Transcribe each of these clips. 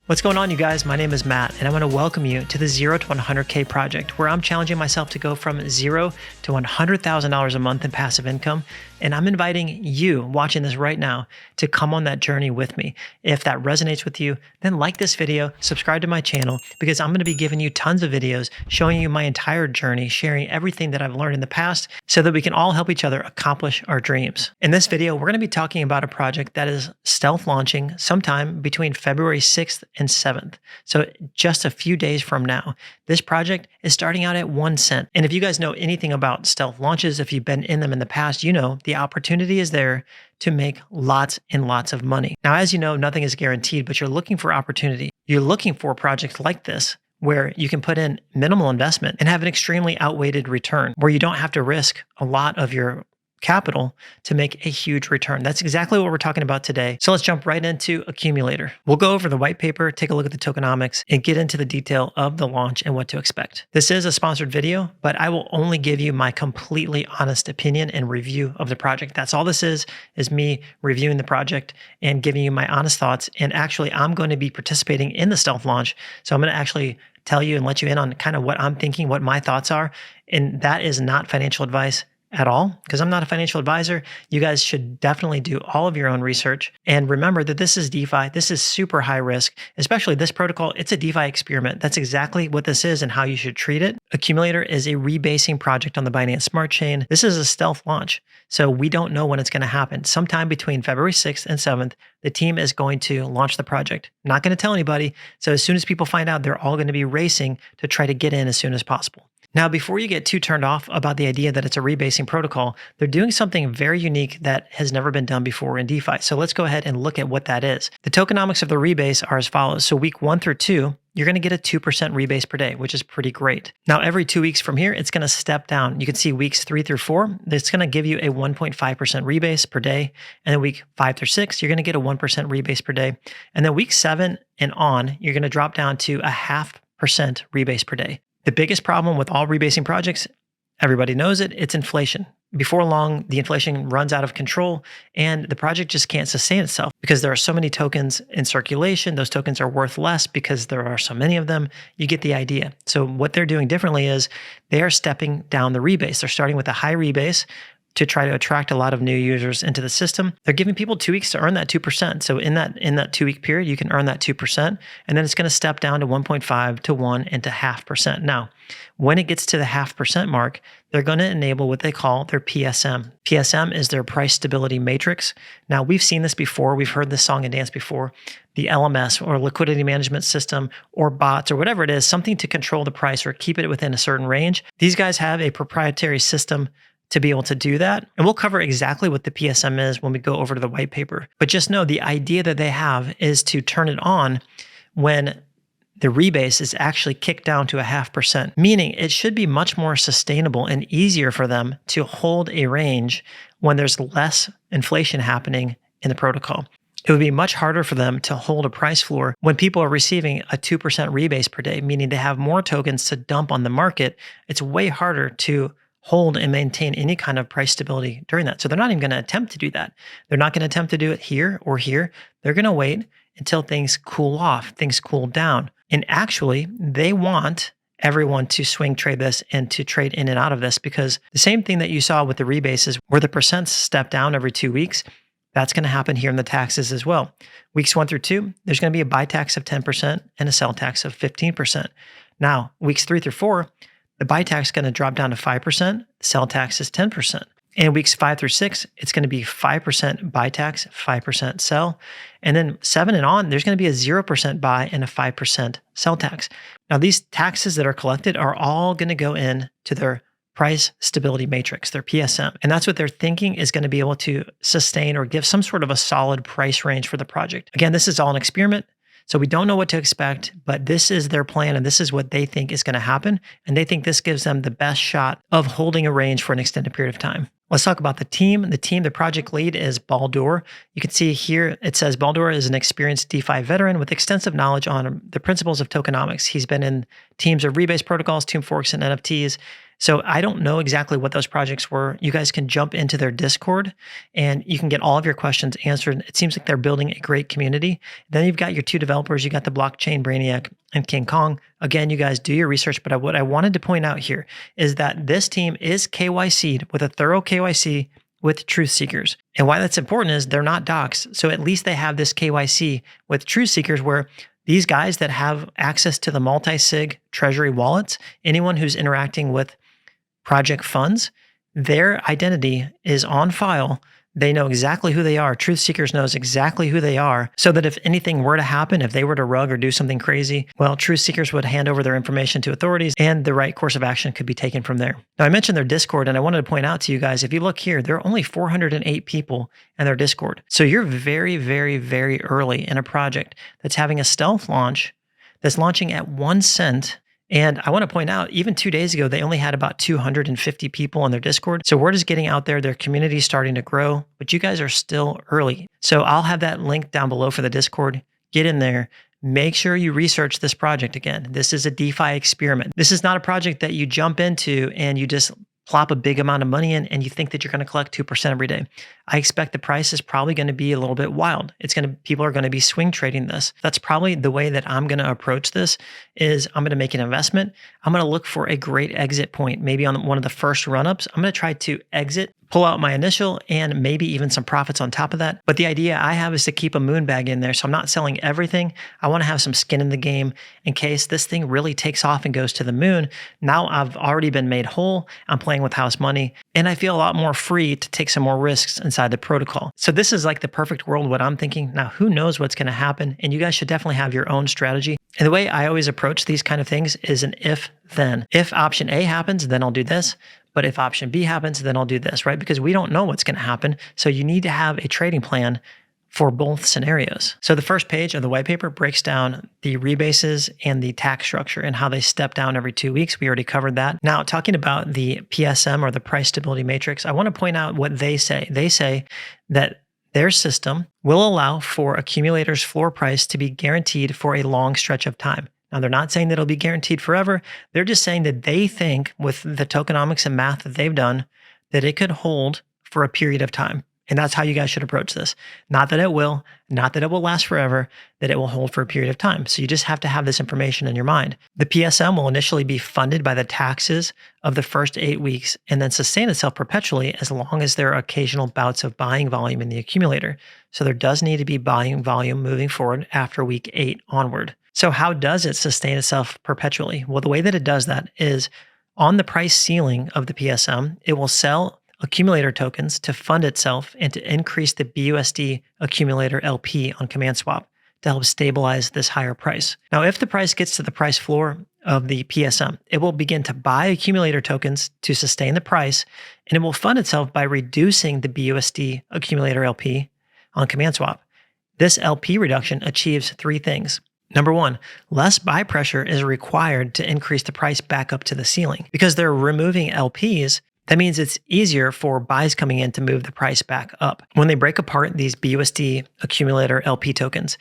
What's going on, you guys? My name is Matt, and I want to welcome you to the 0 to 100K project, where I'm challenging myself to go from $0 to $100,000 a month in passive income. And I'm inviting you watching this right now to come on that journey with me. If that resonates with you, then like this video, subscribe to my channel, because I'm going to be giving you tons of videos showing you my entire journey, sharing everything that I've learned in the past so that we can all help each other accomplish our dreams. In this video, we're going to be talking about a project that is stealth launching sometime between February 6th and 7th. So just a few days from now. This project is starting out at 1 cent. And if you guys know anything about stealth launches, if you've been in them in the past, you know the opportunity is there to make lots and lots of money. Now, as you know, nothing is guaranteed, but you're looking for opportunity. You're looking for projects like this where you can put in minimal investment and have an extremely outweighed return, where you don't have to risk a lot of your capital to make a huge return. That's exactly what we're talking about today. So let's jump right into Accumulator. We'll go over the white paper, take a look at the tokenomics, and get into the detail of the launch and what to expect. This is a sponsored video, but I will only give you my completely honest opinion and review of the project. That's all this is me reviewing the project and giving you my honest thoughts. And actually, I'm going to be participating in the stealth launch. So I'm going to actually tell you and let you in on kind of what I'm thinking, what my thoughts are. And that is not financial advice at all, because I'm not a financial advisor. You guys should definitely do all of your own research. And remember that this is DeFi. This is super high risk, especially this protocol. It's a DeFi experiment. That's exactly what this is and how you should treat it. Accumulator is a rebasing project on the Binance Smart Chain. This is a stealth launch, so we don't know when it's going to happen. Sometime between February 6th and 7th, the team is going to launch the project. Not going to tell anybody. So as soon as people find out, they're all going to be racing to try to get in as soon as possible. Now, before you get too turned off about the idea that it's a rebasing protocol, they're doing something very unique that has never been done before in DeFi. So let's go ahead and look at what that is. The tokenomics of the rebase are as follows. So week 1 through 2, you're going to get a 2% rebase per day, which is pretty great. Now, every 2 weeks from here, it's going to step down. You can see weeks 3 through 4, it's going to give you a 1.5% rebase per day. And then week 5 through 6, you're going to get a 1% rebase per day. And then week 7 and on, you're going to drop down to a 0.5% rebase per day. The biggest problem with all rebasing projects, everybody knows it, it's inflation. Before long, the inflation runs out of control and the project just can't sustain itself because there are so many tokens in circulation. Those tokens are worth less because there are so many of them. You get the idea. So what they're doing differently is they are stepping down the rebase. They're starting with a high rebase to try to attract a lot of new users into the system. They're giving people 2 weeks to earn that 2%. So in that 2-week period, you can earn that 2%, and then it's going to step down to 1.5 to 1 and to 0.5%. Now, when it gets to the 0.5% mark, they're going to enable what they call their PSM. PSM is their price stability matrix. Now, we've seen this before. We've heard this song and dance before. The LMS or liquidity management system or bots or whatever it is, something to control the price or keep it within a certain range. These guys have a proprietary system to be able to do that. And we'll cover exactly what the PSM is when we go over to the white paper. But just know the idea that they have is to turn it on when the rebase is actually kicked down to a 0.5%, meaning it should be much more sustainable and easier for them to hold a range when there's less inflation happening in the protocol. It would be much harder for them to hold a price floor when people are receiving a 2% rebase per day, meaning they have more tokens to dump on the market. It's way harder to hold and maintain any kind of price stability during that. So they're not even going to attempt to do that. They're not going to attempt to do it here or here. They're going to wait until things cool off, things cool down. And actually, they want everyone to swing trade this and to trade in and out of this, because the same thing that you saw with the rebases where the percents step down every 2 weeks, that's going to happen here in the taxes as well. Weeks 1 through 2, there's going to be a buy tax of 10% and a sell tax of 15%. Now, weeks 3 through 4, the buy tax is going to drop down to 5%, the sell tax is 10%. In weeks 5 through 6, it's going to be 5% buy tax, 5% sell. And then 7 and on, there's going to be a 0% buy and a 5% sell tax. Now, these taxes that are collected are all going to go in to their price stability matrix, their PSM. And that's what they're thinking is going to be able to sustain or give some sort of a solid price range for the project. Again, this is all an experiment. So we don't know what to expect, but this is their plan and this is what they think is going to happen. And they think this gives them the best shot of holding a range for an extended period of time. Let's talk about the team. The project lead is Baldur. You can see here, it says Baldur is an experienced DeFi veteran with extensive knowledge on the principles of tokenomics. He's been in teams of rebase protocols, tomb forks, and NFTs. So I don't know exactly what those projects were. You guys can jump into their Discord and you can get all of your questions answered. It seems like they're building a great community. Then you've got your two developers. You got the Blockchain Brainiac and King Kong. Again, you guys do your research, but what I wanted to point out here is that this team is KYC'd with a thorough KYC with truth seekers. And why that's important is they're not docs. So at least they have this KYC with truth seekers where these guys that have access to the multi-sig treasury wallets, anyone who's interacting with project funds, their identity is on file. They know exactly who they are. Truth Seekers knows exactly who they are, so that if anything were to happen, if they were to rug or do something crazy, well, Truth Seekers would hand over their information to authorities and the right course of action could be taken from there. Now, I mentioned their Discord, and I wanted to point out to you guys, if you look here, there are only 408 people in their Discord. So you're very, very, very early in a project that's having a stealth launch that's launching at 1 cent. And I want to point out, even 2 days ago, they only had about 250 people on their Discord. So word is getting out there. Their community is starting to grow, but you guys are still early. So I'll have that link down below for the Discord. Get in there. Make sure you research this project again. This is a DeFi experiment. This is not a project that you jump into and you just plop a big amount of money in and you think that you're going to collect 2% every day. I expect the price is probably going to be a little bit wild. People are going to be swing trading this. That's probably the way that I'm going to approach this is I'm going to make an investment. I'm going to look for a great exit point, maybe on one of the first run-ups. I'm going to try to exit, pull out my initial and maybe even some profits on top of that. But the idea I have is to keep a moon bag in there. So I'm not selling everything. I want to have some skin in the game in case this thing really takes off and goes to the moon. Now I've already been made whole. I'm playing with house money and I feel a lot more free to take some more risks inside the protocol. So this is like the perfect world, what I'm thinking. Now, who knows what's going to happen? And you guys should definitely have your own strategy. And the way I always approach these kind of things is an if-then. If option A happens, then I'll do this. But if option B happens, then I'll do this, right? Because we don't know what's going to happen. So you need to have a trading plan for both scenarios. So the first page of the white paper breaks down the rebases and the tax structure and how they step down every 2 weeks. We already covered that. Now, talking about the PSM or the price stability matrix, I want to point out what they say. They say that their system will allow for accumulators' floor price to be guaranteed for a long stretch of time. Now, they're not saying that it'll be guaranteed forever. They're just saying that they think with the tokenomics and math that they've done, that it could hold for a period of time. And that's how you guys should approach this. Not that it will, not that it will last forever, that it will hold for a period of time. So you just have to have this information in your mind. The PSM will initially be funded by the taxes of the first 8 weeks and then sustain itself perpetually as long as there are occasional bouts of buying volume in the accumulator. So there does need to be buying volume moving forward after week 8 onward. So how does it sustain itself perpetually? Well, the way that it does that is on the price ceiling of the PSM, it will sell accumulator tokens to fund itself and to increase the BUSD accumulator LP on command swap to help stabilize this higher price. Now, if the price gets to the price floor of the PSM, it will begin to buy accumulator tokens to sustain the price, and it will fund itself by reducing the BUSD accumulator LP on command swap. This LP reduction achieves 3 things. Number 1, less buy pressure is required to increase the price back up to the ceiling. Because they're removing LPs, that means it's easier for buys coming in to move the price back up. When they break apart these BUSD accumulator LP tokens,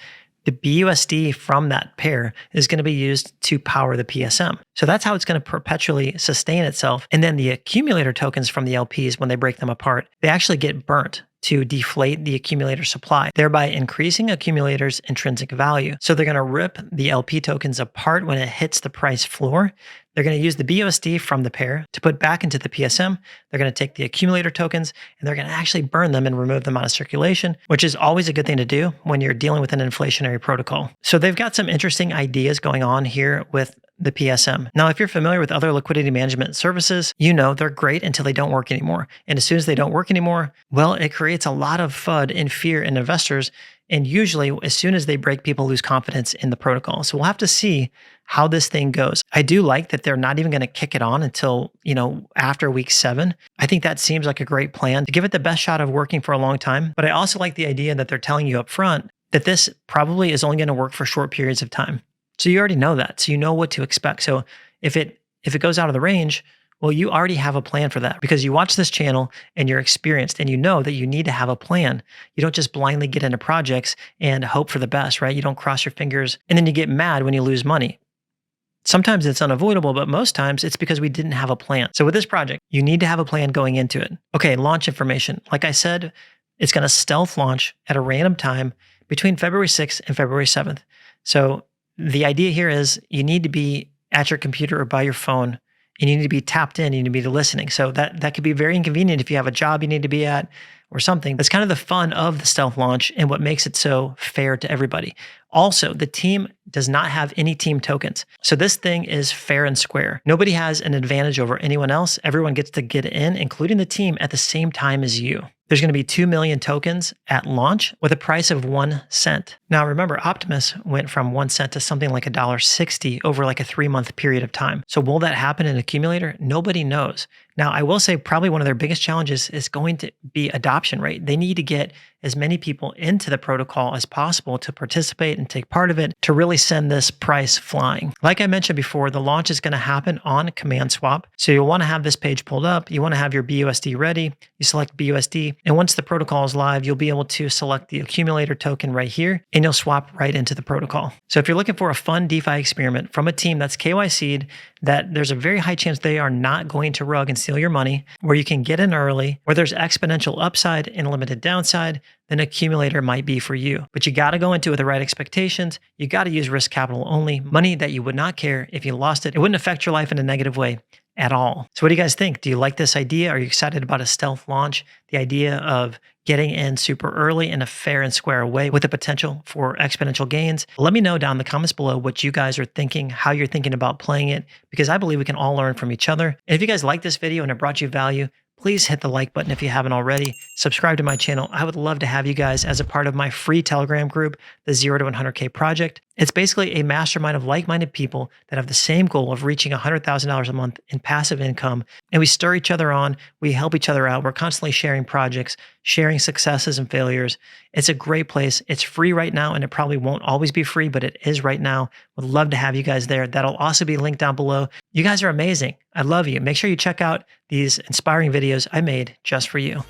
the BUSD from that pair is going to be used to power the PSM. So that's how it's going to perpetually sustain itself. And then the accumulator tokens from the LPs, when they break them apart, they actually get burnt to deflate the accumulator supply, thereby increasing accumulators' intrinsic value. So they're going to rip the LP tokens apart when it hits the price floor. They're going to use the BUSD from the pair to put back into the PSM. They're going to take the accumulator tokens and they're going to actually burn them and remove them out of circulation, which is always a good thing to do when you're dealing with an inflationary protocol. So they've got some interesting ideas going on here with the PSM. Now, if you're familiar with other liquidity management services, you know they're great until they don't work anymore. And as soon as they don't work anymore, well, it creates a lot of FUD and fear in investors. And usually, as soon as they break, people lose confidence in the protocol. So we'll have to see how this thing goes. I do like that they're not even going to kick it on until, after week 7. I think that seems like a great plan to give it the best shot of working for a long time. But I also like the idea that they're telling you up front that this probably is only going to work for short periods of time. So you already know that. So you know what to expect. So if it goes out of the range, well, you already have a plan for that because you watch this channel and you're experienced and you know that you need to have a plan. You don't just blindly get into projects and hope for the best, right? You don't cross your fingers and then you get mad when you lose money. Sometimes it's unavoidable, but most times it's because we didn't have a plan. So with this project, you need to have a plan going into it. Okay, launch information. Like I said, it's going to stealth launch at a random time between February 6th and February 7th. So the idea here is you need to be at your computer or by your phone, and you need to be tapped in, you need to be listening. So that could be very inconvenient if you have a job you need to be at or something. That's kind of the fun of the stealth launch and what makes it so fair to everybody. Also, the team does not have any team tokens. So this thing is fair and square. Nobody has an advantage over anyone else. Everyone gets to get in, including the team, at the same time as you. There's going to be 2 million tokens at launch with a price of 1 cent. Now remember, Optimus went from 1 cent to something like $1.60 over like a 3-month period of time. So will that happen in Accumulator? Nobody knows. Now, I will say probably one of their biggest challenges is going to be adoption rate. They need to get as many people into the protocol as possible to participate and take part of it to really send this price flying. Like I mentioned before, the launch is going to happen on command swap. So you'll want to have this page pulled up. You want to have your BUSD ready. You select BUSD. And once the protocol is live, you'll be able to select the Accumulator token right here, and you'll swap right into the protocol. So if you're looking for a fun DeFi experiment from a team that's KYC'd, that there's a very high chance they are not going to rug and steal your money, where you can get in early, where there's exponential upside and limited downside, then Accumulator might be for you. But you got to go into it with the right expectations. You got to use risk capital only, money that you would not care if you lost it. It wouldn't affect your life in a negative way at all. So what do you guys think? Do you like this idea? Are you excited about a stealth launch? The idea of getting in super early in a fair and square way with the potential for exponential gains? Let me know down in the comments below what you guys are thinking, how you're thinking about playing it, because I believe we can all learn from each other. And if you guys like this video and it brought you value, please hit the like button if you haven't already. Subscribe to my channel. I would love to have you guys as a part of my free Telegram group, the 0 to 100K Project. It's basically a mastermind of like-minded people that have the same goal of reaching $100,000 a month in passive income. And we stir each other on. We help each other out. We're constantly sharing projects, sharing successes and failures. It's a great place. It's free right now, and it probably won't always be free, but it is right now. Would love to have you guys there. That'll also be linked down below. You guys are amazing. I love you. Make sure you check out these inspiring videos I made just for you.